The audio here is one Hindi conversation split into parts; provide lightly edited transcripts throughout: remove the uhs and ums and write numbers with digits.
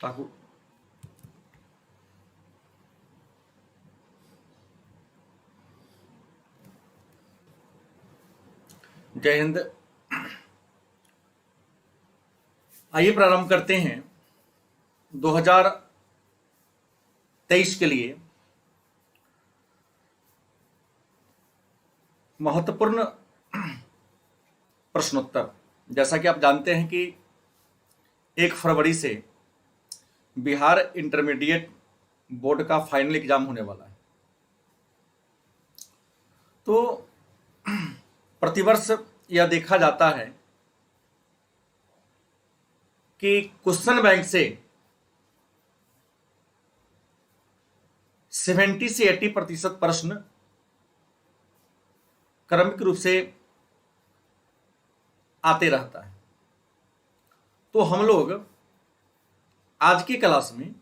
ठाकुर। जय हिंद। आइए प्रारंभ करते हैं 2023 के लिए महत्वपूर्ण प्रश्नोत्तर। जैसा कि आप जानते हैं कि 1 फरवरी से बिहार इंटरमीडिएट बोर्ड का फाइनल एग्जाम होने वाला है। तो प्रतिवर्ष यह देखा जाता है कि क्वेश्चन बैंक से 70 से 80% प्रश्न क्रमिक रूप से आते रहता है। तो हम लोग आज की क्लास में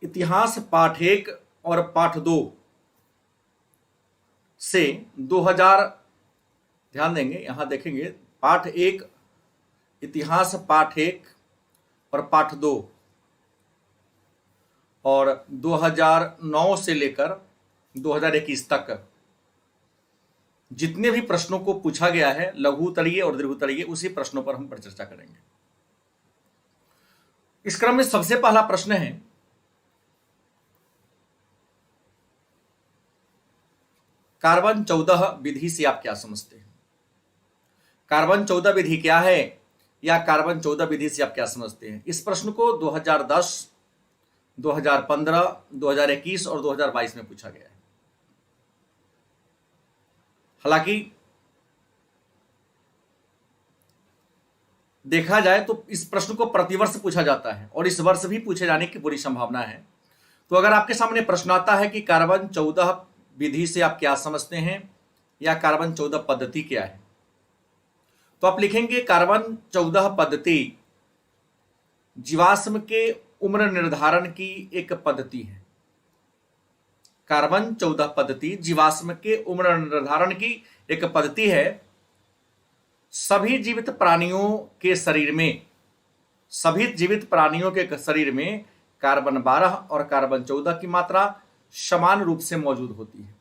इतिहास पाठ 1 और पाठ 2 से 2000 ध्यान देंगे, यहां देखेंगे पाठ 1 इतिहास पाठ 1 और पाठ 2 और 2009 से लेकर 2021 तक जितने भी प्रश्नों को पूछा गया है लघु उत्तरीय और दीर्घ उत्तरीय, उसी प्रश्नों पर हम चर्चा करेंगे। इस क्रम में सबसे पहला प्रश्न है, कार्बन 14 विधि से आप क्या समझते हैं? कार्बन 14 विधि क्या है या कार्बन 14 विधि से आप क्या समझते हैं? इस प्रश्न को 2010, 2015, 2021 और 2022 में पूछा गया है। हालांकि देखा जाए तो इस प्रश्न को प्रतिवर्ष पूछा जाता है और इस वर्ष भी पूछे जाने की पूरी संभावना है। तो अगर आपके सामने प्रश्न आता है कि कार्बन 14 विधि से आप क्या समझते हैं या कार्बन 14 पद्धति क्या है, तो आप लिखेंगे कार्बन 14 पद्धति जीवाश्म के उम्र निर्धारण की एक पद्धति है। कार्बन 14 पद्धति जीवाश्म के उम्र निर्धारण की एक पद्धति है। सभी जीवित प्राणियों के शरीर में कार्बन 12 और कार्बन 14 की मात्रा समान रूप से मौजूद होती है।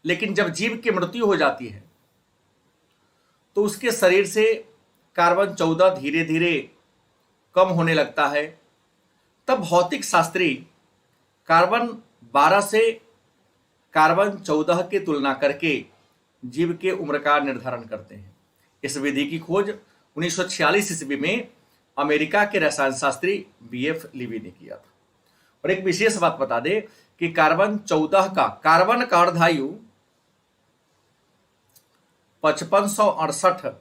लेकिन जब जीव की मृत्यु हो जाती है तो उसके शरीर से कार्बन 14 धीरे धीरे कम होने लगता है। तब भौतिक शास्त्री कार्बन 12 से कार्बन 14 की तुलना करके जीव के उम्र का निर्धारण करते हैं। इस विधि की खोज 1946 ईस्वी में अमेरिका के रसायन शास्त्री BF लीवी ने किया था। और एक विशेष बात बता दे कि कार्बन 14 का कार्बन का अर्धायु 5568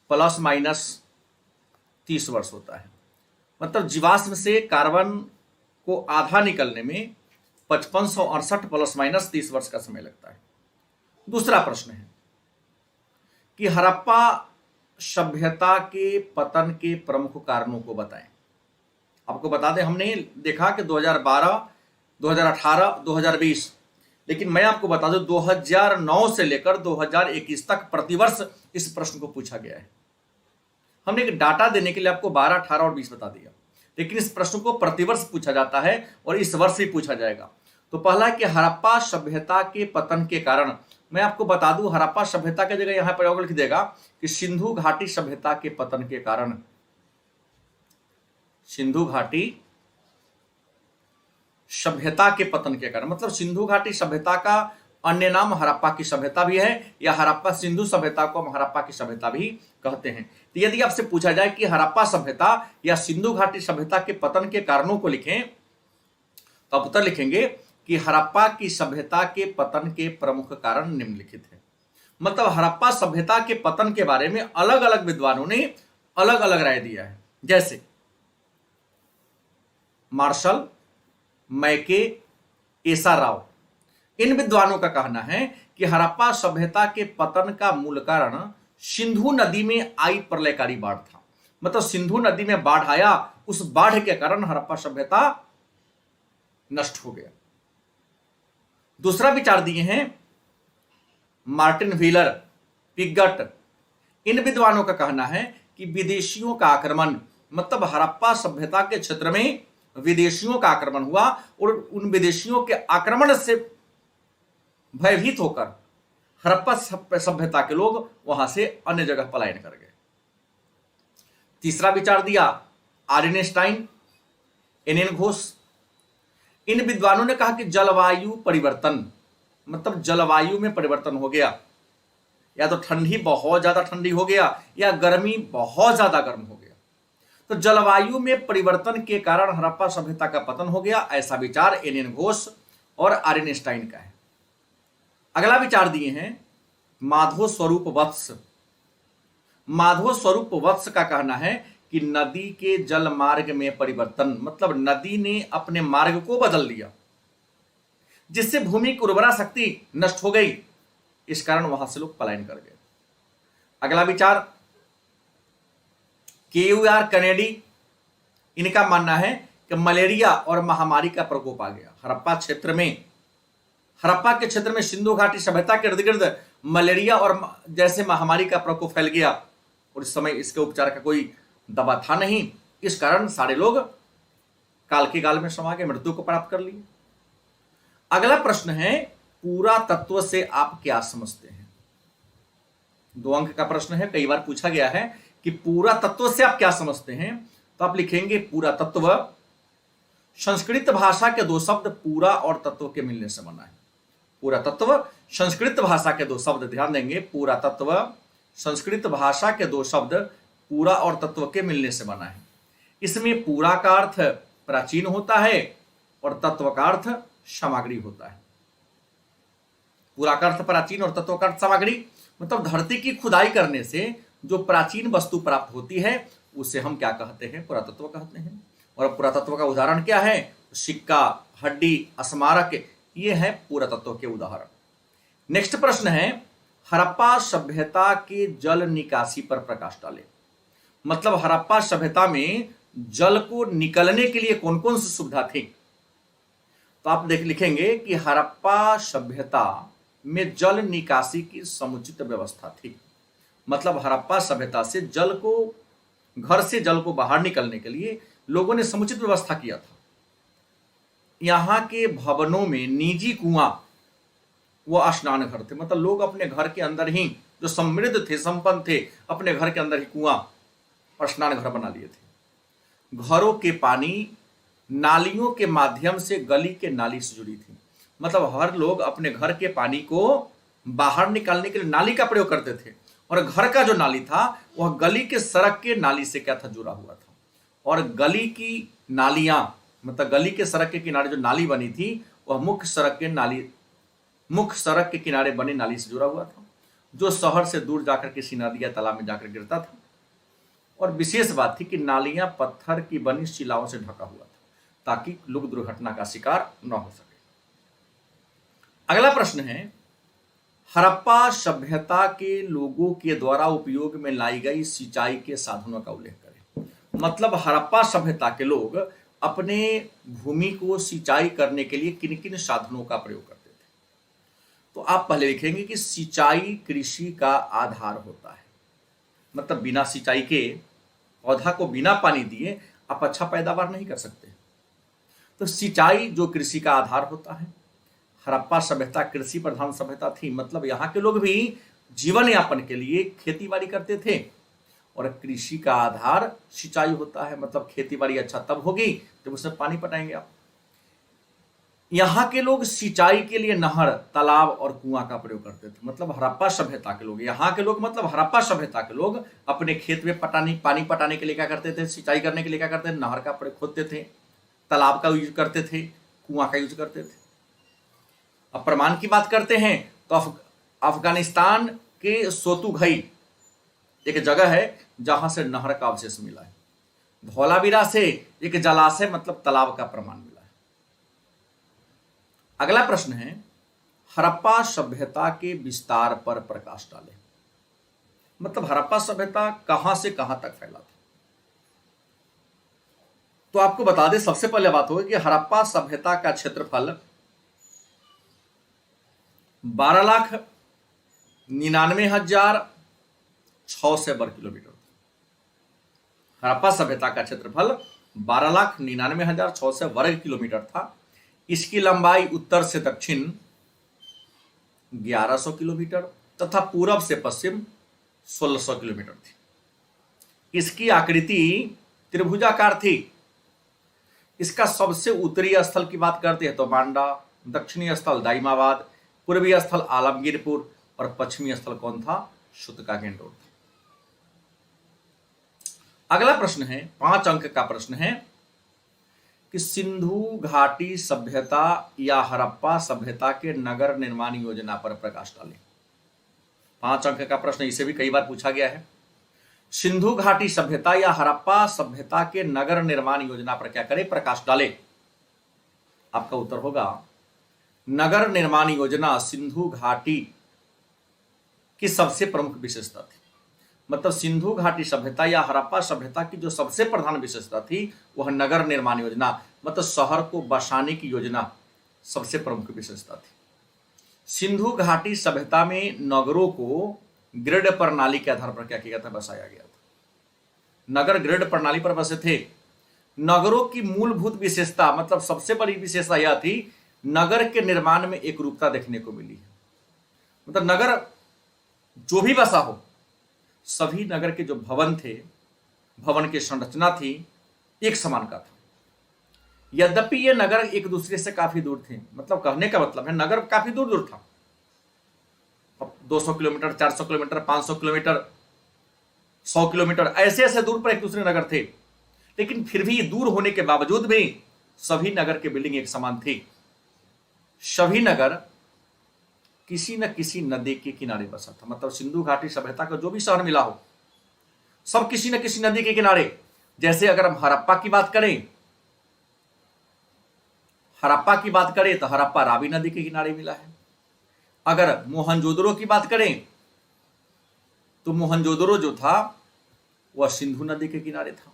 प्लस माइनस 30 वर्ष होता है। मतलब जीवाश्म से कार्बन को आधा निकलने में 5568 प्लस माइनस 30 वर्ष का समय लगता है। दूसरा प्रश्न है कि हड़प्पा सभ्यता के पतन के प्रमुख कारणों को बताएं। आपको बता दें, हमने देखा कि 2012, 2018, 2020, लेकिन मैं आपको बता दूं 2009 से लेकर 2021 तक प्रतिवर्ष इस प्रश्न को पूछा गया है। हमने एक डाटा देने के लिए आपको 12, 18 और 20 बता दिया, लेकिन इस प्रश्न को प्रतिवर्ष पूछा जाता है और इस वर्ष भी पूछा जाएगा। तो पहला है कि हड़प्पा सभ्यता के पतन के कारण। मैं आपको बता दूं, हड़प्पा सभ्यता की जगह यहां पर लिख देगा कि सिंधु घाटी सभ्यता के पतन के कारण। सिंधु घाटी सभ्यता के पतन के कारण, मतलब सिंधु घाटी सभ्यता का अन्य नाम हड़प्पा की सभ्यता भी है, या हड़प्पा सिंधु सभ्यता को हम हड़प्पा की सभ्यता भी कहते हैं। तो यदि आपसे पूछा जाए कि हड़प्पा सभ्यता या सिंधु घाटी सभ्यता के पतन के कारणों को लिखें, तो आप उत्तर लिखेंगे कि हड़प्पा की सभ्यता के पतन के प्रमुख कारण निम्नलिखित है। मतलब हड़प्पा सभ्यता के पतन के बारे में अलग अलग विद्वानों ने अलग अलग राय दिया है। जैसे मार्शल, मैके, एसा राव, इन विद्वानों का कहना है कि हड़प्पा सभ्यता के पतन का मूल कारण सिंधु नदी में आई प्रलयकारी बाढ़ था। मतलब सिंधु नदी में बाढ़ आया, उस बाढ़ के कारण हड़प्पा सभ्यता नष्ट हो गया। दूसरा विचार दिए हैं मार्टिन व्हीलर, पिगट, इन विद्वानों का कहना है कि विदेशियों का आक्रमण, मतलब हड़प्पा सभ्यता के क्षेत्र में विदेशियों का आक्रमण हुआ और उन विदेशियों के आक्रमण से भयभीत होकर हड़प्पा सभ्यता के लोग वहां से अन्य जगह पलायन कर गए। तीसरा विचार दिया आर्नेस्टाइन, एनएन घोष। इन विद्वानों ने कहा कि जलवायु परिवर्तन, मतलब जलवायु में परिवर्तन हो गया, या तो ठंडी बहुत ज्यादा ठंडी हो गया या गर्मी बहुत ज्यादा गर्म हो गया, तो जलवायु में परिवर्तन के कारण हड़प्पा सभ्यता का पतन हो गया। ऐसा विचार एनएन घोष और आर्नेस्टाइन का है। अगला विचार दिए हैं माधव स्वरूप वत्स। माधव स्वरूप वत्स का कहना है कि नदी के जल मार्ग में परिवर्तन, मतलब नदी ने अपने मार्ग को बदल दिया जिससे भूमि की उर्वरा शक्ति नष्ट हो गई, इस कारण वहां से लोग पलायन कर गए। अगला विचार केयूआर कैनेडी। इनका मानना है कि मलेरिया और महामारी का प्रकोप आ गया हड़प्पा क्षेत्र में। हड़प्पा के क्षेत्र में सिंधु घाटी सभ्यता के इर्द गिर्द मलेरिया और जैसे महामारी का प्रकोप फैल गया और इस समय इसके उपचार का कोई दवा था नहीं, इस कारण सारे लोग काल के गाल में समा गए, मृत्यु को प्राप्त कर लिए। अगला प्रश्न है पूरा तत्व से आप क्या समझते हैं। 2 अंक का प्रश्न है, कई बार पूछा गया है कि पूरा तत्व से आप क्या समझते हैं, तो आप लिखेंगे पूरा तत्व संस्कृत भाषा के 2 शब्द पूरा और तत्व के मिलने से बना है। पूरा तत्व संस्कृत भाषा के 2 शब्द, ध्यान देंगे, पूरा तत्व संस्कृत भाषा के 2 शब्द पूरा और तत्व के मिलने से बना है। इसमें पूरा का अर्थ प्राचीन होता है और तत्व का अर्थ सामग्री होता है। पूरा का अर्थ प्राचीन और तत्व का अर्थ सामग्री, मतलब धरती की खुदाई करने से जो प्राचीन वस्तु प्राप्त होती है उसे हम क्या कहते हैं, पुरातत्व कहते हैं। और पुरातत्व का उदाहरण क्या है, सिक्का, हड्डी, स्मारक, ये है पुरातत्व के उदाहरण। नेक्स्ट प्रश्न है हड़प्पा सभ्यता के जल निकासी पर प्रकाश डाले, मतलब हड़प्पा सभ्यता में जल को निकलने के लिए कौन कौन सी सुविधा थी। तो आप लिखेंगे कि हड़प्पा सभ्यता में जल निकासी की समुचित व्यवस्था थी, मतलब हड़प्पा सभ्यता से जल को, घर से जल को बाहर निकलने के लिए लोगों ने समुचित व्यवस्था किया था। यहाँ के भवनों में निजी कुआं व स्नान घर थे, मतलब लोग अपने घर के अंदर ही, जो समृद्ध थे, संपन्न थे, अपने घर के अंदर ही कुआं और स्नान घर बना लिए थे। घरों के पानी नालियों के माध्यम से गली के नाली से जुड़ी थी, मतलब हर लोग अपने घर के पानी को बाहर निकालने के लिए नाली का प्रयोग करते थे और घर का जो नाली था वह गली के सड़क के नाली से क्या था, जुड़ा हुआ था। और गली की नालियां, मतलब गली के सड़क के किनारे जो नाली बनी थी वह मुख्य सड़क के किनारे बनी नाली से जुड़ा हुआ था, जो शहर से दूर जाकर किसी नदी या तालाब में जाकर गिरता था। और विशेष बात थी कि नालियां पत्थर की बनी शिलाओं से ढका हुआ था ताकि लोग दुर्घटना का शिकार न हो सके। अगला प्रश्न है हड़प्पा सभ्यता के लोगों के द्वारा उपयोग में लाई गई सिंचाई के साधनों का उल्लेख करें, मतलब हड़प्पा सभ्यता के लोग अपने भूमि को सिंचाई करने के लिए किन किन साधनों का प्रयोग करते थे। तो आप पहले लिखेंगे कि सिंचाई कृषि का आधार होता है, मतलब बिना सिंचाई के, पौधा को बिना पानी दिए आप अच्छा पैदावार नहीं कर सकते। तो सिंचाई जो कृषि का आधार होता है, हड़प्पा सभ्यता कृषि प्रधान सभ्यता थी, मतलब यहाँ के लोग भी जीवन यापन के लिए खेती बाड़ी करते थे और कृषि का आधार सिंचाई होता है, मतलब खेती बाड़ी अच्छा तब होगी जब उसमें पानी पटाएंगे आप। यहाँ के लोग सिंचाई के लिए नहर, तालाब और कुआं का प्रयोग करते थे, मतलब हड़प्पा सभ्यता के लोग, यहाँ के लोग मतलब हड़प्पा सभ्यता के लोग अपने खेत में पानी पटाने के लिए क्या करते थे, सिंचाई करने के लिए क्या करते थे, नहर का प्रयोग खोदते थे, तालाब का यूज करते थे, कुआं का यूज करते थे। अब प्रमाण की बात करते हैं तो अफगानिस्तान के सोतुघई एक जगह है जहां से नहर का अवशेष मिला है। धौलावीरा से एक जलाशय मतलब तालाब का प्रमाण मिला है। अगला प्रश्न है हड़प्पा सभ्यता के विस्तार पर प्रकाश डालें, मतलब हड़प्पा सभ्यता कहां से कहां तक फैला था। तो आपको बता दें, सबसे पहले बात होगी कि हड़प्पा सभ्यता का क्षेत्रफल 12,99,400 6 से वर्ग किलोमीटर था। हड़प्पा सभ्यता का क्षेत्रफल 12,99,600 से वर्ग किलोमीटर था। इसकी लंबाई उत्तर से दक्षिण 1100 किलोमीटर तथा पूरब से पश्चिम 1600 किलोमीटर थी। इसकी आकृति त्रिभुजाकार थी। इसका सबसे उत्तरी स्थल की बात करते हैं तो मांडा, दक्षिणी स्थल दाइमाबाद, पूर्वी स्थल आलमगीरपुर और पश्चिमी स्थल कौन था? शुतका गेंडोर था। अगला प्रश्न है 5 अंक का प्रश्न है कि सिंधु घाटी सभ्यता या हड़प्पा सभ्यता के नगर निर्माण योजना पर प्रकाश डालें। 5 अंक का प्रश्न, इसे भी कई बार पूछा गया है। सिंधु घाटी सभ्यता या हड़प्पा सभ्यता के नगर निर्माण योजना पर क्या करें? प्रकाश डालें। आपका उत्तर होगा नगर निर्माण योजना सिंधु घाटी की सबसे प्रमुख विशेषता थी। मतलब सिंधु घाटी सभ्यता या हड़प्पा सभ्यता की जो सबसे प्रधान विशेषता थी वह नगर निर्माण योजना, मतलब शहर को बसाने की योजना सबसे प्रमुख विशेषता थी। सिंधु घाटी सभ्यता में नगरों को ग्रिड प्रणाली के आधार पर क्या किया गया था? बसाया गया था। नगर ग्रिड प्रणाली पर बसे थे। नगरों की मूलभूत विशेषता, मतलब सबसे बड़ी विशेषता यह थी नगर के निर्माण में एक रूपता देखने को मिली है। मतलब नगर जो भी बसा हो, सभी नगर के जो भवन थे, भवन की संरचना थी, एक समान का था। यद्यपि ये नगर एक दूसरे से काफी दूर थे। मतलब कहने का मतलब है नगर काफी दूर दूर था। 200 किलोमीटर, 400 किलोमीटर, 500 किलोमीटर, 100 किलोमीटर, ऐसे ऐसे दूर पर एक दूसरे नगर थे। लेकिन फिर भी दूर होने के बावजूद भी सभी नगर के बिल्डिंग एक समान थी। सभी नगर किसी न किसी नदी के किनारे बसा था। मतलब सिंधु घाटी सभ्यता का जो भी शहर मिला हो, सब किसी न किसी नदी के किनारे। जैसे अगर हम हड़प्पा की बात करें, तो हड़प्पा रावी नदी के किनारे मिला है। अगर मोहनजोदड़ो की बात करें तो मोहनजोदड़ो जो था वह सिंधु नदी के किनारे था।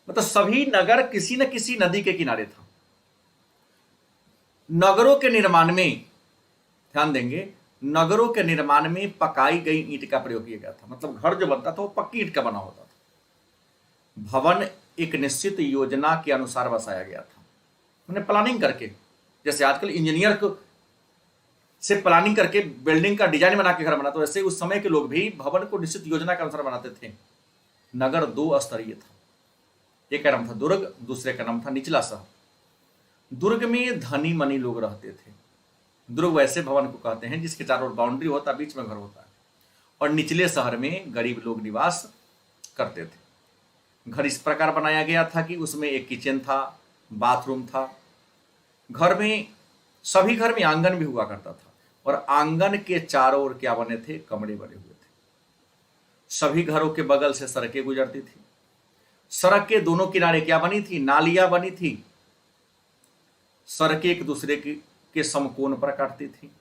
मतलब सभी नगर किसी न किसी नदी के किनारे था। नगरों के निर्माण में ध्यान देंगे, नगरों के निर्माण में पकाई गई ईंट का प्रयोग किया गया था। मतलब घर जो बनता था वो पक्की ईंट का बना होता था। भवन एक निश्चित योजना के अनुसार बसाया गया था, उन्हें प्लानिंग करके। जैसे आजकल इंजीनियर को से प्लानिंग करके बिल्डिंग का डिजाइन बना के घर बनाते, वैसे उस समय के लोग भी भवन को निश्चित योजना के अनुसार बनाते थे। नगर 2 स्तरीय था। एक का नाम था दुर्ग, दूसरे का नाम था निचला शहर। दुर्ग में धनी मनी लोग रहते थे। दुर्ग वैसे भवन को कहते हैं जिसके चारों ओर बाउंड्री होता है, बीच में घर होता है। और निचले शहर में गरीब लोग निवास करते थे। घर इस प्रकार बनाया गया था कि उसमें एक किचन था, बाथरूम था। सभी घर में आंगन भी हुआ करता था और आंगन के चारों ओर क्या बने थे? कमरे बने हुए थे। सभी घरों के बगल से सड़कें गुजरती थी। सड़क के दोनों किनारे क्या बनी थी? नालियां बनी थी। सड़कें एक दूसरे के समकोण पर काटती थी।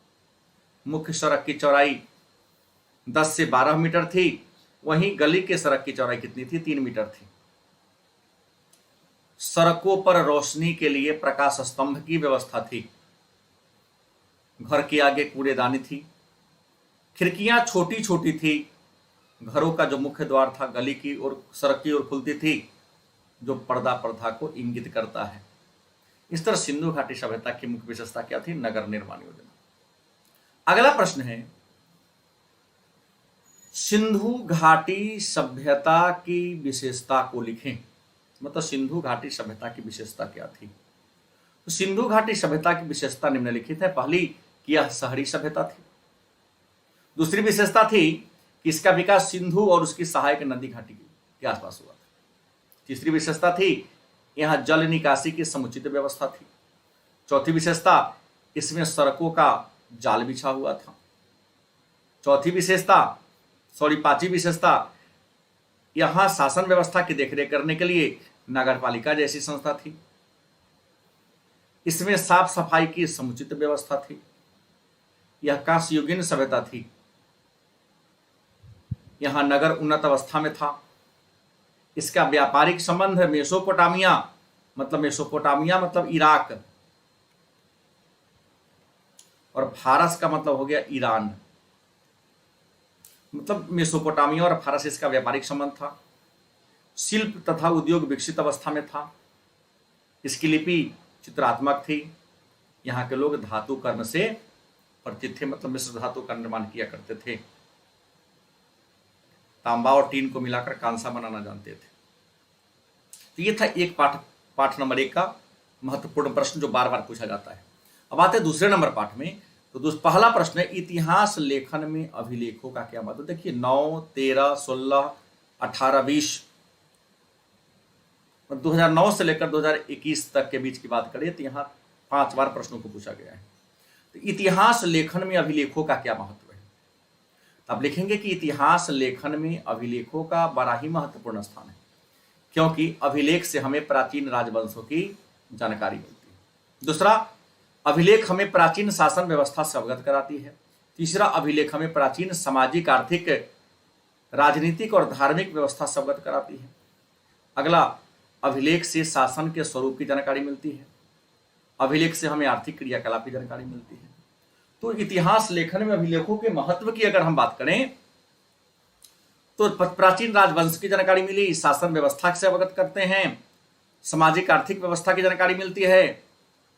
मुख्य सड़क की चौड़ाई 10 से 12 मीटर थी। वहीं गली के सड़क की चौड़ाई कितनी थी? 3 मीटर थी। सड़कों पर रोशनी के लिए प्रकाश स्तंभ की व्यवस्था थी। घर के आगे कूड़ेदानी थी। खिड़कियां छोटी छोटी थी। घरों का जो मुख्य द्वार था गली की और सड़क की ओर खुलती थी, जो पर्दा को इंगित करता है। इस तरह सिंधु घाटी सभ्यता की मुख्य विशेषता क्या थी? नगर निर्माण योजना। अगला प्रश्न है सिंधु घाटी सभ्यता की विशेषता को लिखें। मतलब सिंधु घाटी सभ्यता की विशेषता क्या थी? तो सिंधु घाटी सभ्यता की विशेषता निम्नलिखित है। पहली कि यह शहरी सभ्यता थी। दूसरी विशेषता थी कि इसका विकास सिंधु और उसकी सहायक नदी घाटी के आसपास हुआ था। तीसरी विशेषता थी यहां जल निकासी की समुचित व्यवस्था थी। चौथी विशेषता, इसमें सड़कों का जाल बिछा हुआ था। पांचवी विशेषता, यहां शासन व्यवस्था की देखरेख करने के लिए नगरपालिका जैसी संस्था थी। इसमें साफ सफाई की समुचित व्यवस्था थी। यह कांस्ययुगीन सभ्यता थी। यहां नगर उन्नत अवस्था में था। इसका व्यापारिक संबंध मेसोपोटामिया मतलब इराक, और फारस का मतलब हो गया ईरान। मतलब मेसोपोटामिया और फारस का व्यापारिक संबंध था। शिल्प तथा उद्योग विकसित अवस्था में था। इसकी लिपि चित्रात्मक थी। यहाँ के लोग धातु कर्म से परिचित थे, मतलब मिश्र धातु का निर्माण किया करते थे। तांबा और टीन को मिलाकर कांसा बनाना जानते थे। तो ये था एक पाठ नंबर 1 का महत्वपूर्ण प्रश्न जो बार बार पूछा जाता है। अब आते हैं दूसरे नंबर पाठ में। तो पहला प्रश्न है, इतिहास लेखन में अभिलेखों का क्या मतलब। देखिए 9, 13, 16, 18, 20, 2009 से लेकर 2021 तक के बीच की बात करें तो यहाँ 5 बार प्रश्नों को पूछा गया है। तो इतिहास लेखन में अभिलेखों का क्या महत्व है। तो आप लिखेंगे कि इतिहास लेखन में अभिलेखों का बड़ा ही महत्वपूर्ण स्थान है, क्योंकि अभिलेख से हमें प्राचीन राजवंशों की जानकारी मिलती है। दूसरा, अभिलेख हमें प्राचीन शासन व्यवस्था से अवगत कराती है। तीसरा, अभिलेख हमें प्राचीन सामाजिक, आर्थिक, राजनीतिक और धार्मिक व्यवस्था से अवगत कराती है। अगला, अभिलेख से शासन के स्वरूप की जानकारी मिलती है। अभिलेख से हमें आर्थिक क्रियाकलाप की जानकारी मिलती है। तो इतिहास लेखन में अभिलेखों के महत्व की अगर हम बात करें तो प्राचीन राजवंश की जानकारी मिली, शासन व्यवस्था से अवगत करते हैं, सामाजिक आर्थिक व्यवस्था की जानकारी मिलती है,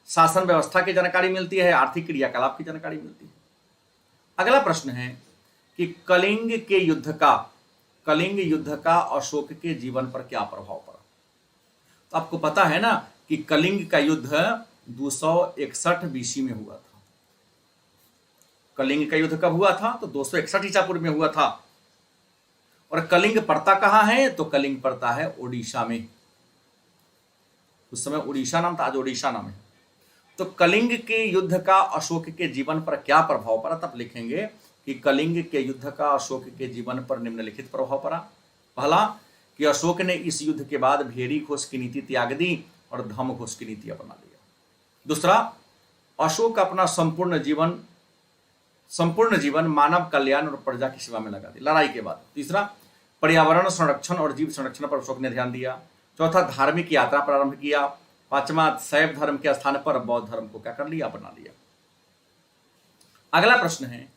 शासन व्यवस्था की जानकारी मिलती है, आर्थिक क्रियाकलाप की जानकारी मिलती है। अगला प्रश्न है कि कलिंग युद्ध का अशोक के जीवन पर क्या प्रभाव पड़ा। तो आपको पता है ना कि कलिंग का युद्ध 261 बीसी में हुआ था। कलिंग का युद्ध कब हुआ था तो 261 ईसा पूर्व में हुआ था। और कलिंग पड़ता कहां है तो कलिंग पड़ता है ओडिशा में। उस समय उड़ीसा नाम था, आज ओडिशा नाम है। तो कलिंग के युद्ध का अशोक के जीवन पर क्या प्रभाव पड़ा, तब लिखेंगे कि कलिंग के युद्ध का अशोक के जीवन पर निम्नलिखित प्रभाव पड़ा। पहला, कि अशोक ने इस युद्ध के बाद भेड़ी घोष की नीति त्याग दी और धम्म घोष की नीति अपना लिया। दूसरा, अशोक अपना संपूर्ण जीवन मानव कल्याण और प्रजा की सेवा में लगा दी लड़ाई के बाद। तीसरा, पर्यावरण संरक्षण और जीव संरक्षण पर अशोक ने ध्यान दिया। चौथा, धार्मिक यात्रा प्रारंभ किया। पांचवा, शैव धर्म के स्थान पर बौद्ध धर्म को क्या कर लिया, अपना लिया। अगला प्रश्न है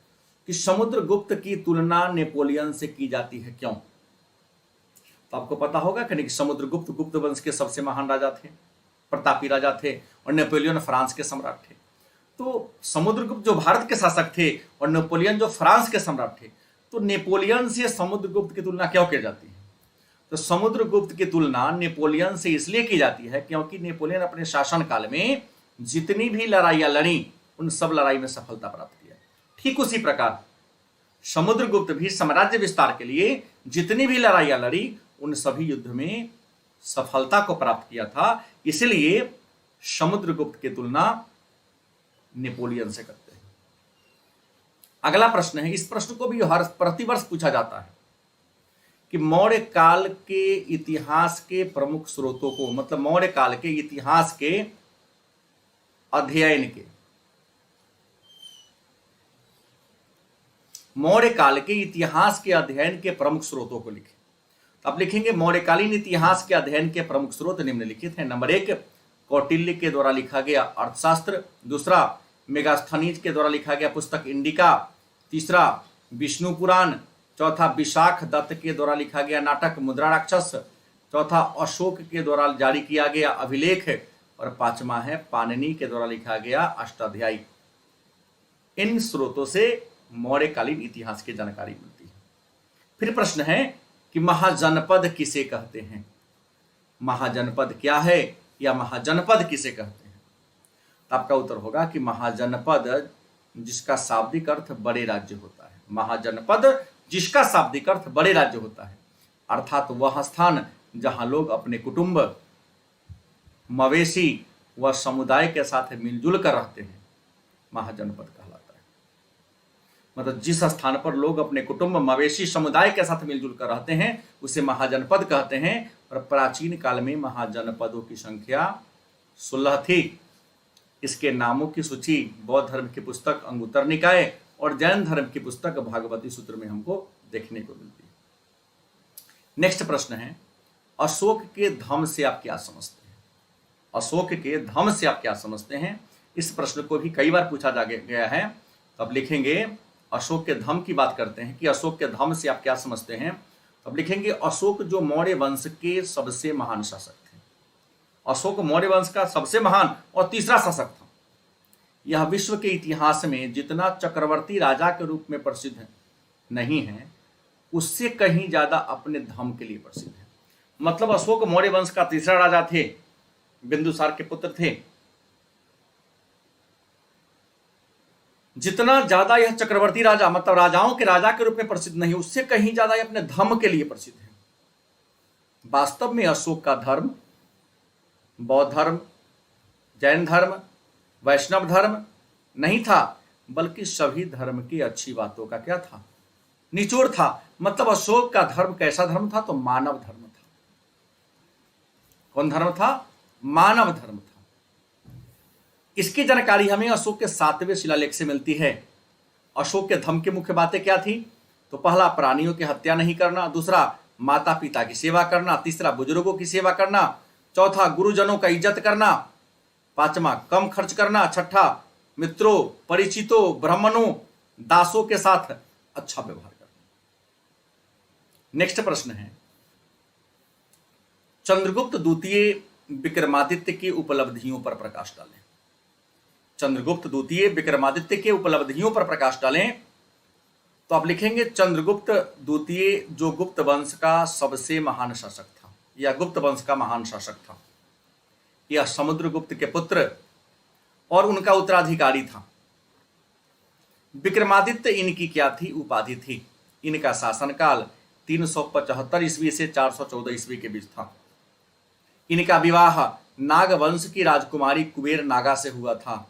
कि समुद्रगुप्त की तुलना नेपोलियन से की जाती है, क्यों। तो आपको पता होगा कि समुद्रगुप्त गुप्त वंश के सबसे महान राजा थे, प्रतापी राजा थे, और नेपोलियन फ्रांस के सम्राट थे। तो समुद्रगुप्त जो भारत के शासक थे और नेपोलियन जो फ्रांस के सम्राट थे, तो नेपोलियन से समुद्रगुप्त की तुलना क्यों की जाती है। तो समुद्रगुप्त की तुलना नेपोलियन से इसलिए की जाती है क्योंकि नेपोलियन अपने शासन काल में जितनी भी लड़ाइयां लड़ी उन सब लड़ाई में सफलता प्राप्त किया। ठीक उसी प्रकार समुद्रगुप्त भी साम्राज्य विस्तार के लिए जितनी भी लड़ाइयां लड़ी उन सभी युद्ध में सफलता को प्राप्त किया था। इसलिए समुद्रगुप्त की तुलना नेपोलियन से करते हैं। अगला प्रश्न है, इस प्रश्न को भी हर प्रतिवर्ष पूछा जाता है कि मौर्य काल के इतिहास के प्रमुख स्रोतों को, मतलब मौर्य काल के इतिहास के अध्ययन के, मौर्य काल के इतिहास के अध्ययन के प्रमुख स्रोतों को लिखें। तो आप लिखेंगे मौर्यकालीन इतिहास के अध्ययन के प्रमुख स्रोत निम्नलिखित हैं। नंबर 1, कौटिल्य के द्वारा लिखा गया अर्थशास्त्र। दूसरा, मेगास्थनीज के द्वारा लिखा गया पुस्तक इंडिका। तीसरा, विष्णु पुराण। चौथा, विशाख दत्त के द्वारा लिखा गया नाटक मुद्रा राक्षस। चौथा, अशोक के द्वारा जारी किया गया अभिलेख। और पांचवा है पाणिनि के द्वारा लिखा गया अष्टाध्यायी। इन स्रोतों से मौर्यकालीन इतिहास की जानकारी मिलती है। फिर प्रश्न है कि महाजनपद किसे कहते हैं। महाजनपद क्या है या महाजनपद किसे कहते हैं। तो आपका उत्तर होगा कि महाजनपद जिसका शाब्दिक अर्थ बड़े राज्य होता है। महाजनपद जिसका शाब्दिक अर्थ बड़े राज्य होता है, अर्थात वह स्थान जहां लोग अपने कुटुंब, मवेशी व समुदाय के साथ मिलजुल कर रहते हैं, महाजनपद कहलाता है। मतलब जिस स्थान पर लोग अपने कुटुंब, मवेशी, समुदाय के साथ मिलजुल कर रहते हैं उसे महाजनपद कहते हैं। और प्राचीन काल में महाजनपदों की संख्या 16 थी। इसके नामों की सूची बौद्ध धर्म की पुस्तक अंगुत्तर निकाय और जैन धर्म की पुस्तक भागवती सूत्र में हमको देखने को मिलती है। नेक्स्ट प्रश्न है, अशोक के धम्म से आप क्या समझते हैं। अशोक के धम्म से आप क्या समझते हैं। इस प्रश्न को भी कई बार पूछा गया है। तो अब लिखेंगे अशोक के धर्म की बात करते हैं कि अशोक के धर्म से आप क्या समझते हैं, अब लिखेंगे अशोक जो मौर्य वंश के सबसे महान शासक थे। अशोक मौर्य वंश का सबसे महान और तीसरा शासक था। यह विश्व के इतिहास में जितना चक्रवर्ती राजा के रूप में प्रसिद्ध नहीं है, उससे कहीं ज्यादा अपने धर्म के लिए प्रसिद्ध है। मतलब अशोक मौर्य वंश का तीसरा राजा थे, बिंदुसार के पुत्र थे। जितना ज्यादा यह चक्रवर्ती राजा मतलब राजाओं के राजा के रूप में प्रसिद्ध नहीं, उससे कहीं ज्यादा यह अपने धर्म के लिए प्रसिद्ध है। वास्तव में अशोक का धर्म बौद्ध धर्म, जैन धर्म, वैष्णव धर्म नहीं था, बल्कि सभी धर्म की अच्छी बातों का क्या था, निचोड़ था। मतलब अशोक का धर्म कैसा धर्म था, तो मानव धर्म था। कौन धर्म था? मानव धर्म था। इसकी जानकारी हमें अशोक के 7वें शिलालेख से मिलती है। अशोक के धर्म की मुख्य बातें क्या थी? तो पहला, प्राणियों की हत्या नहीं करना। दूसरा, माता पिता की सेवा करना। तीसरा, बुजुर्गों की सेवा करना। चौथा, गुरुजनों का इज्जत करना। पांचवा, कम खर्च करना। छठा, मित्रों, परिचितों, ब्राह्मणों, दासों के साथ अच्छा व्यवहार करना। नेक्स्ट प्रश्न है, चंद्रगुप्त द्वितीय विक्रमादित्य की उपलब्धियों पर प्रकाश डालें। चंद्रगुप्त द्वितीय विक्रमादित्य के उपलब्धियों पर प्रकाश डालें। तो आप लिखेंगे चंद्रगुप्त द्वितीय जो गुप्त वंश का सबसे महान शासक था, या गुप्त वंश का महान शासक था। यह समुद्रगुप्त के पुत्र और उनका उत्तराधिकारी था। विक्रमादित्य इनकी क्या थी? उपाधि थी। इनका शासनकाल 375 ईस्वी से 414 ईस्वी के बीच था। इनका विवाह नाग वंश की राजकुमारी कुबेर नागा से हुआ था।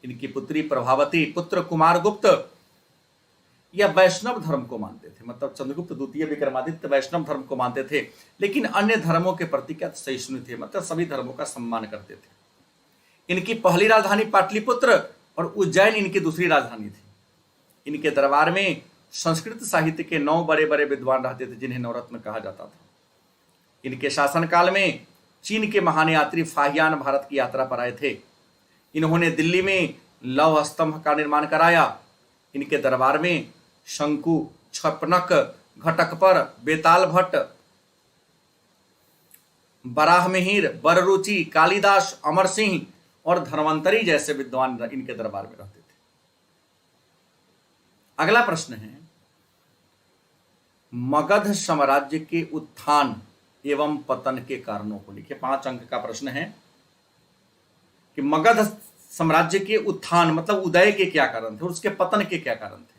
इनकी पुत्री प्रभावती, पुत्र कुमार गुप्त, यह वैष्णव धर्म को मानते थे। मतलब चंद्रगुप्त द्वितीय विक्रमादित्य वैष्णव धर्म को मानते थे, लेकिन अन्य धर्मों के प्रति क्या सहिष्णु थे, मतलब सभी धर्मों का सम्मान करते थे। इनकी पहली राजधानी पाटलिपुत्र और उज्जैन इनकी दूसरी राजधानी थी। इनके दरबार में संस्कृत साहित्य के 9 बड़े बड़े विद्वान रहते थे, जिन्हें नवरत्न कहा जाता था। इनके शासनकाल में चीन के महान यात्री फाहियान भारत की यात्रा पर आए थे। इन्होंने दिल्ली में लौह स्तंभ का निर्माण कराया। इनके दरबार में शंकु, छपनक, घटकपर, बेताल भट्ट, बराहमिहिर, बररुचि, कालिदास, अमर सिंह और धन्वंतरी जैसे विद्वान इनके दरबार में रहते थे। अगला प्रश्न है, मगध साम्राज्य के उत्थान एवं पतन के कारणों को लिखिए। 5 अंक का प्रश्न है कि मगध साम्राज्य के उत्थान मतलब उदय के क्या कारण थे और उसके पतन के क्या कारण थे।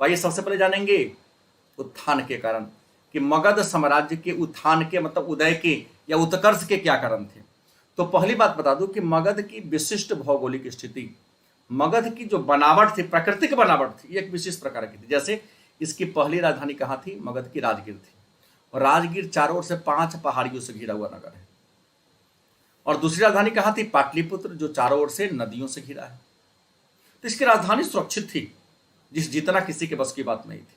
तो आइए सबसे पहले जानेंगे उत्थान के कारण, कि मगध साम्राज्य के उत्थान के मतलब उदय के या उत्कर्ष के क्या कारण थे। तो पहली बात बता दूं कि मगध की विशिष्ट भौगोलिक स्थिति, मगध की जो बनावट थी, प्राकृतिक बनावट थी, एक विशेष प्रकार की थी। जैसे इसकी पहली राजधानी कहाँ थी? मगध की राजगीर थी, और राजगीर चारों ओर से 5 पहाड़ियों से घिरा हुआ नगर है। और दूसरी राजधानी कहाँ थी? पाटलिपुत्र, जो चारों ओर से नदियों से घिरा है। तो इसकी राजधानी सुरक्षित थी, जितना किसी के बस की बात नहीं थी।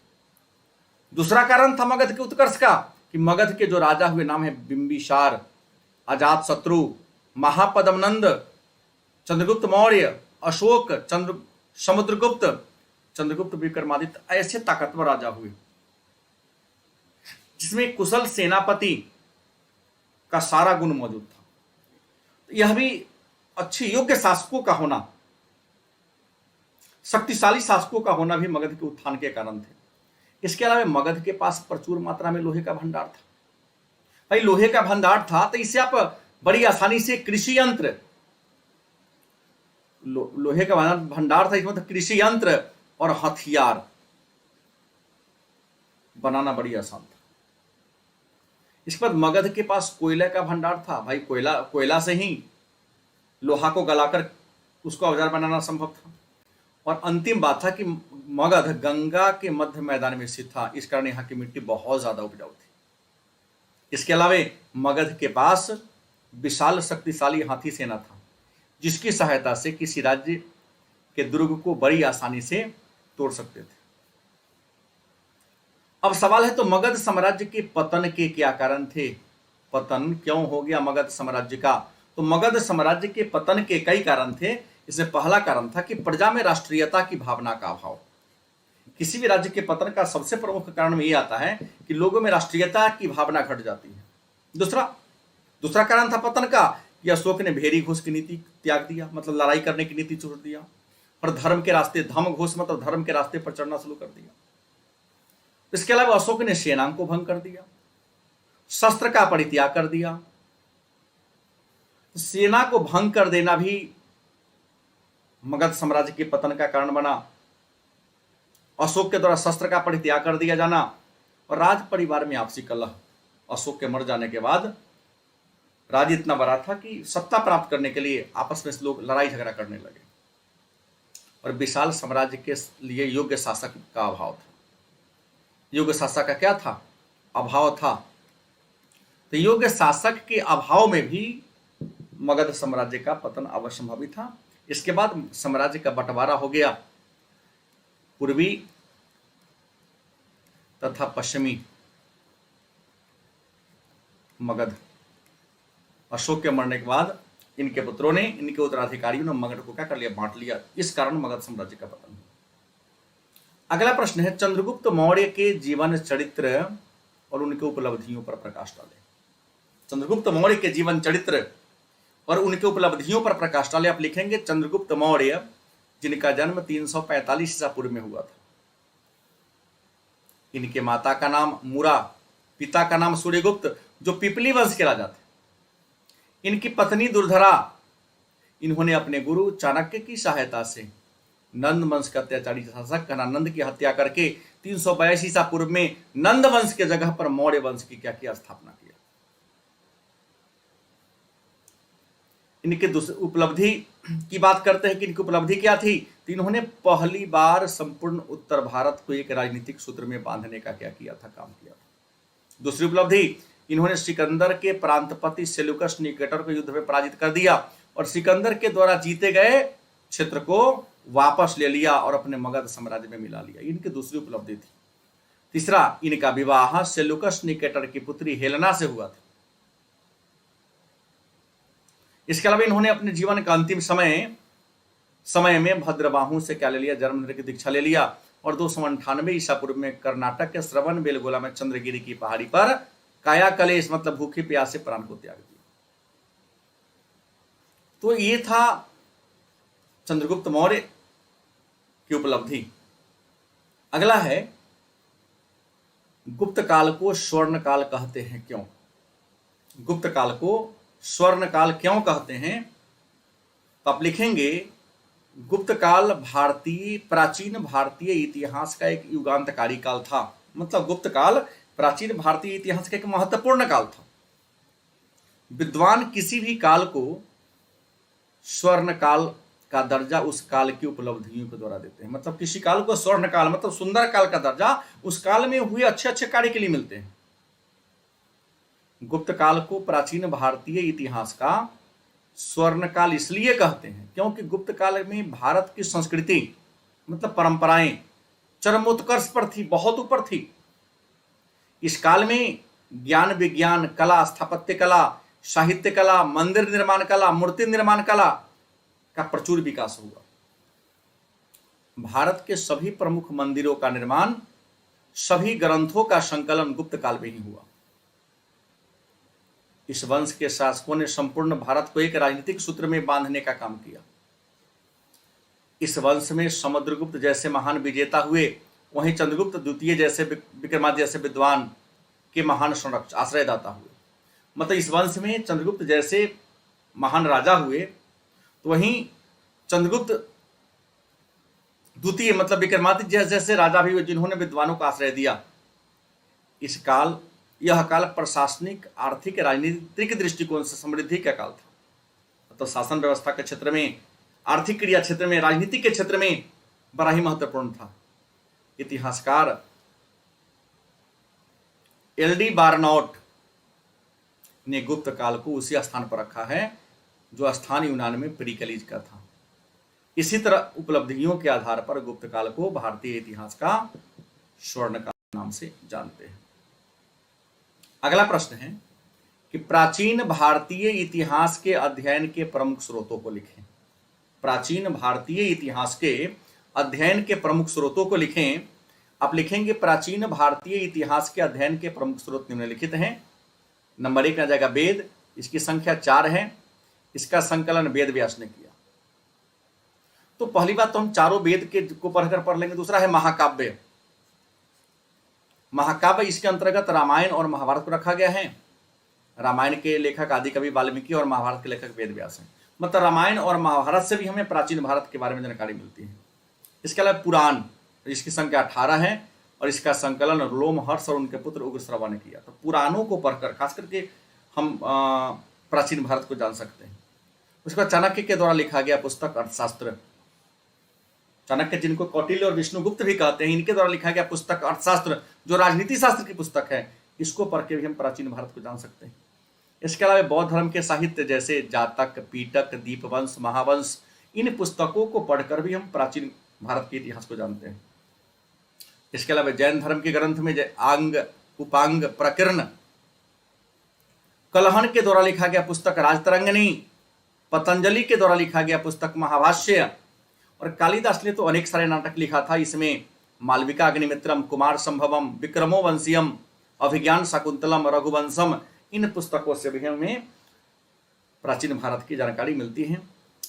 दूसरा कारण था मगध के उत्कर्ष का, कि मगध के जो राजा हुए, नाम है बिंबिसार, अजातशत्रु, महापद्मनंद, चंद्रगुप्त मौर्य, अशोक, समुद्रगुप्त, चंद्रगुप्त विक्रमादित्य, ऐसे ताकतवर राजा हुए, जिसमें कुशल सेनापति का सारा गुण मौजूद था। यह भी अच्छे योग्य शासकों का होना, शक्तिशाली शासकों का होना भी मगध के उत्थान के कारण थे। इसके अलावा मगध के पास प्रचुर मात्रा में लोहे का भंडार था। भाई लोहे का भंडार था तो इससे आप बड़ी आसानी से कृषि यंत्र, लोहे का भंडार था, इसमें मतलब कृषि यंत्र और हथियार बनाना बड़ी आसान था। इसके बाद मगध के पास कोयले का भंडार था। भाई कोयला से ही लोहा को गलाकर उसको औजार बनाना संभव था। और अंतिम बात था कि मगध गंगा के मध्य मैदान में स्थित था, इस कारण यहाँ की मिट्टी बहुत ज्यादा उपजाऊ थी। इसके अलावा मगध के पास विशाल शक्तिशाली हाथी सेना था, जिसकी सहायता से किसी राज्य के दुर्ग को बड़ी आसानी से तोड़ सकते थे। अब सवाल है, तो मगध साम्राज्य के पतन के क्या कारण थे? पतन क्यों हो गया मगध साम्राज्य का? तो मगध साम्राज्य के पतन के कई कारण थे। इसमें पहला कारण था कि प्रजा में राष्ट्रीयता की भावना का अभाव। किसी भी राज्य के पतन का सबसे प्रमुख कारण में ये आता है कि लोगों में राष्ट्रीयता की भावना घट जाती है। दूसरा दूसरा कारण था पतन का कि अशोक ने भेरी घोष की नीति त्याग दिया, मतलब लड़ाई करने की नीति छोड़ दिया, और धर्म के रास्ते, धर्म घोष मतलब धर्म के रास्ते पर चढ़ना शुरू कर दिया। इसके अलावा अशोक ने सेना को भंग कर दिया, शस्त्र का परित्याग कर दिया। सेना को भंग कर देना भी मगध साम्राज्य के पतन का कारण बना। अशोक के द्वारा शस्त्र का परित्याग कर दिया जाना और राज परिवार में आपसी कलह। अशोक के मर जाने के बाद राज्य इतना बड़ा था कि सत्ता प्राप्त करने के लिए आपस में लोग लड़ाई झगड़ा करने लगे और विशाल साम्राज्य के लिए योग्य शासक का अभाव था। योग्य शासक का क्या था? अभाव था। तो योग्य शासक के अभाव में भी मगध साम्राज्य का पतन अवश्यंभावी था। इसके बाद साम्राज्य का बंटवारा हो गया, पूर्वी तथा पश्चिमी मगध। अशोक के मरने के बाद इनके पुत्रों ने, इनके उत्तराधिकारियों ने मगध को क्या कर लिया? बांट लिया। इस कारण मगध साम्राज्य का पतन। अगला प्रश्न है, चंद्रगुप्त मौर्य के जीवन चरित्र और उनके उपलब्धियों पर प्रकाश डालें। चंद्रगुप्त मौर्य के जीवन चरित्र और उनके उपलब्धियों पर प्रकाश डालें। आप लिखेंगे चंद्रगुप्त मौर्य, जिनका जन्म 345 ईसा पूर्व में हुआ था। इनके माता का नाम मुरा, पिता का नाम सूर्यगुप्त, जो पिपली वंश के राजा थे। इनकी पत्नी दुर्धरा, इन्होंने अपने गुरु चाणक्य की सहायता से नंद वंश के अत्याचारी शासक घनानंद की हत्या करके 382 ईसा पूर्व में नंद वंश के जगह पर मौर्य वंश की क्या किया? स्थापना किया। इनके उपलब्धि की बात करते हैं कि इनकी उपलब्धि क्या थी? तो इन्होंने पहली बार संपूर्ण उत्तर भारत को एक राजनीतिक सूत्र में बांधने का क्या किया था? काम किया था। दूसरी उपलब्धि, इन्होंने सिकंदर के प्रांतपति सेल्यूकस निकेटर को युद्ध में पराजित कर दिया और सिकंदर के द्वारा जीते गए क्षेत्र को वापस ले लिया और अपने मगध साम्राज्य में मिला लिया। इनकी दूसरी उपलब्धि थी। तीसरा, इनका विवाह सेल्यूकस निकेटर की पुत्री हेलेना से हुआ था। इसके अलावा इन्होंने अपने जीवन का अंतिम समय में भद्रबाहु से क्या ले लिया? जन्म की दीक्षा ले लिया और 298 ईसा पूर्व में कर्नाटक के श्रवण बेलगोला में चंद्रगिरी की पहाड़ी पर काया कलेश मतलब भूखे प्यासे प्राण को त्याग दिया। तो ये था चंद्रगुप्त मौर्य की उपलब्धि। अगला है, गुप्त काल को स्वर्ण काल कहते हैं क्यों? गुप्त काल को स्वर्ण काल क्यों कहते हैं? तो आप लिखेंगे, गुप्त काल प्राचीन भारतीय इतिहास का एक युगांतकारी काल था। मतलब गुप्त काल प्राचीन भारतीय इतिहास का एक महत्वपूर्ण काल था। विद्वान किसी भी काल को स्वर्ण काल का दर्जा उस काल की उपलब्धियों के द्वारा देते हैं। मतलब किसी काल को स्वर्ण काल मतलब सुंदर काल का दर्जा उस काल में हुए अच्छे अच्छे कार्य के लिए मिलते हैं। गुप्त काल को प्राचीन भारतीय इतिहास का स्वर्ण काल इसलिए कहते हैं क्योंकि गुप्त काल में भारत की संस्कृति मतलब परंपराएं चरमोत्कर्ष पर थी, बहुत ऊपर थी। इस काल में ज्ञान विज्ञान, कला, स्थापत्य कला, साहित्य कला, मंदिर निर्माण कला, मूर्ति निर्माण कला का प्रचुर विकास हुआ। भारत के सभी प्रमुख मंदिरों का निर्माण, सभी ग्रंथों का संकलन गुप्त काल में ही हुआ। इस वंश के शासकों ने संपूर्ण भारत को एक राजनीतिक सूत्र में बांधने का काम किया। इस वंश में समुद्रगुप्त जैसे महान विजेता हुए, वहीं चंद्रगुप्त द्वितीय जैसे, विक्रमादित्य जैसे विद्वान के महान संरक्षक आश्रयदाता हुए। मतलब इस वंश में चंद्रगुप्त जैसे महान राजा हुए, तो वहीं चंद्रगुप्त द्वितीय मतलब विक्रमादित्य जैसे राजा भी हुए जिन्होंने विद्वानों को आश्रय दिया। यह काल प्रशासनिक, आर्थिक, राजनीतिक दृष्टिकोण से समृद्धि का काल था। तो शासन व्यवस्था के क्षेत्र में, आर्थिक क्रिया क्षेत्र में, राजनीति के क्षेत्र में बड़ा ही महत्वपूर्ण था। इतिहासकार एल.डी. बार्नौट ने गुप्त काल को उसी स्थान पर रखा है जो स्थान यूनान में पेरिकलिस का था। इसी तरह उपलब्धियों के आधार पर गुप्त काल को भारतीय इतिहास का स्वर्ण काल नाम से जानते हैं। अगला प्रश्न है कि प्राचीन भारतीय इतिहास के अध्ययन के प्रमुख स्रोतों को लिखें। प्राचीन भारतीय इतिहास के अध्ययन के प्रमुख स्रोतों को लिखें। आप लिखेंगे प्राचीन भारतीय इतिहास के अध्ययन के प्रमुख स्रोत निम्नलिखित हैं। नंबर 1 आ जाएगा वेद, इसकी संख्या 4 है, इसका संकलन वेद व्यास ने किया। तो पहली बात तो हम चारों वेद के को पढ़कर पढ़ लेंगे। दूसरा है महाकाव्य। महाकाव्य इसके अंतर्गत रामायण और महाभारत को रखा गया है। रामायण के लेखक आदि कवि वाल्मीकि और महाभारत के लेखक वेद व्यास हैं। मतलब रामायण और महाभारत से भी हमें प्राचीन भारत के बारे में जानकारी मिलती है। इसके अलावा पुराण, इसकी संख्या 18 है और इसका संकलन लोमहर्ष और उनके पुत्र उग्रश्रवा ने किया। तो पुराणों को पढ़कर खास करके हम प्राचीन भारत को जान सकते हैं। उसके बाद चाणक्य के द्वारा लिखा गया पुस्तक अर्थशास्त्र। चाणक्य जिनको कौटिल्य और विष्णुगुप्त भी कहते हैं, इनके द्वारा लिखा गया पुस्तक अर्थशास्त्र जो राजनीति शास्त्र की पुस्तक है, इसको पढ़ के भी हम प्राचीन भारत को जान सकते हैं। इसके अलावा बौद्ध धर्म के साहित्य जैसे जातक, पीटक, दीपवंश, महावंश, इन पुस्तकों को पढ़कर भी हम प्राचीन भारत के इतिहास को जानते हैं। इसके अलावा जैन धर्म के ग्रंथ में आंग, उपांग, प्रकीर्ण, कलहन के द्वारा लिखा गया पुस्तक राजतरंगिणी, पतंजलि के द्वारा लिखा गया पुस्तक महाभाष्य, और कालिदास ने तो अनेक सारे नाटक लिखा था। इसमें मालविका अग्निमित्रम, कुमार संभवम, विक्रमो वंशियम, अभिज्ञान शाकुंतलम, रघुवंशम, इन पुस्तकों से भी हमें प्राचीन भारत की जानकारी मिलती है।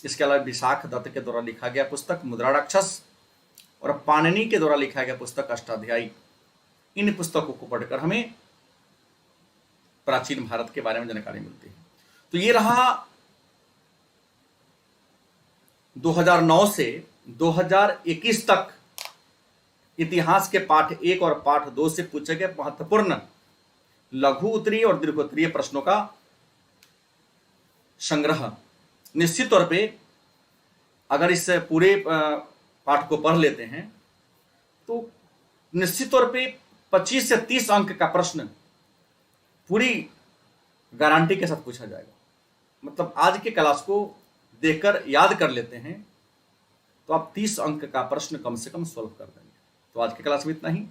इसके अलावा विशाख दत्त के द्वारा लिखा गया पुस्तक मुद्राराक्षस और पाणिनि के द्वारा लिखा गया पुस्तक अष्टाध्यायी, इन पुस्तकों को पढ़कर हमें प्राचीन भारत के बारे में जानकारी मिलती है। तो ये रहा 2009 से 2021 तक इतिहास के पाठ 1 और पाठ 2 से पूछे गए महत्वपूर्ण लघु उत्तरीय और दीर्घोत्तरीय प्रश्नों का संग्रह। निश्चित तौर पे अगर इस पूरे पाठ को पढ़ लेते हैं तो निश्चित तौर पे 25 से 30 अंक का प्रश्न पूरी गारंटी के साथ पूछा जाएगा। मतलब आज के क्लास को देखकर याद कर लेते हैं तो आप 30 अंक का प्रश्न कम से कम सॉल्व कर देंगे। तो आज की क्लास में इतना ही।